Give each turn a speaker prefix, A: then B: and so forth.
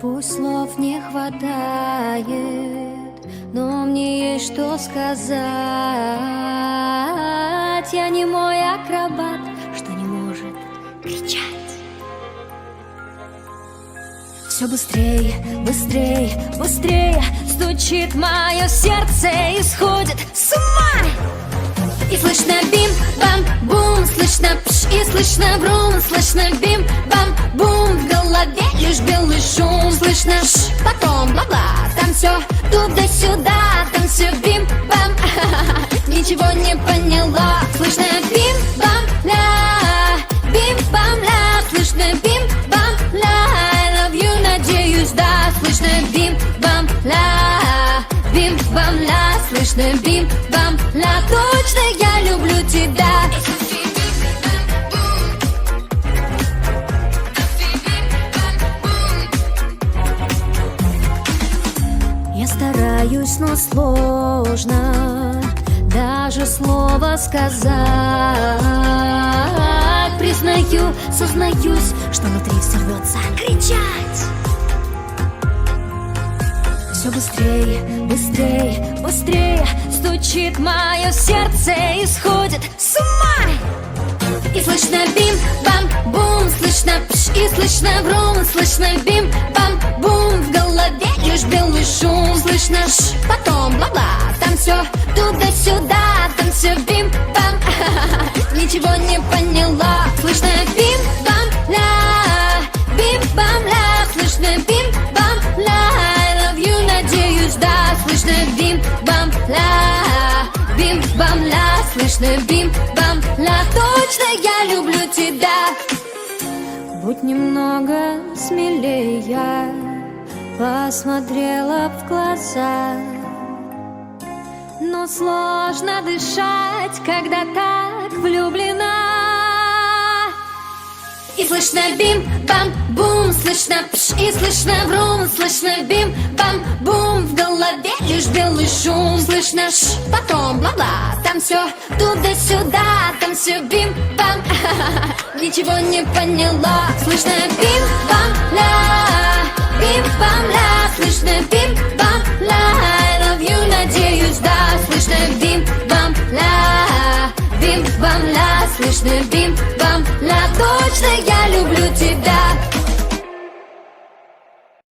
A: Пусть слов не хватает, но мне есть что сказать. Я не мой акробат, что не может кричать. Все быстрее, быстрее, быстрее стучит мое сердце и сходит с ума. И слышно бим-бам-бум, слышно пш, и слышно брум, слышно бим-бам-бум. В голове лишь белый шум, слышно ш, потом бла-бла. Там все туда-сюда, там все бим-бам. Ничего не поняла. Слышно бим-бам-ля, бим-бам-ля, слышно бим-бам-ля. I love you, надеюсь, да. Слышно бим-бам-ля, бим-бам-ля, слышно бим-бам-ля. Точно я люблю тебя. Я стараюсь, но сложно даже слово сказать. Признаю, сознаюсь, что внутри все рвется кричать. Все быстрее, быстрее, быстрее стучит мое сердце и сходит с ума. И слышно бим-бам-бум, слышно пш, и слышно брум, слышно бим-бам-бум. В голове лишь белый шум, слышно ш, потом бла-бла. Там все туда-сюда, там все бим-бам. Ничего не поняла. Слышно бим-бам-ля, бим-бам-ля, слышно бим-бам-ля. I love you, надеюсь, да. Слышно бим-бам-ля, бим-бам-ля, слышно бим-бам-ля. Точно я люблю тебя. Будь немного смелее, я посмотрела в глаза. Но сложно дышать, когда так влюблена. И слышно бим-бам-бум, слышно пш, и слышно брум, слышно бим-бам-бум. В голове лишь белый шум, слышно ш, потом бла-бла. Там все туда-сюда, там все бим-бам. Ничего не поняла. Слышно бим-бам-ля, бим-бам-ля,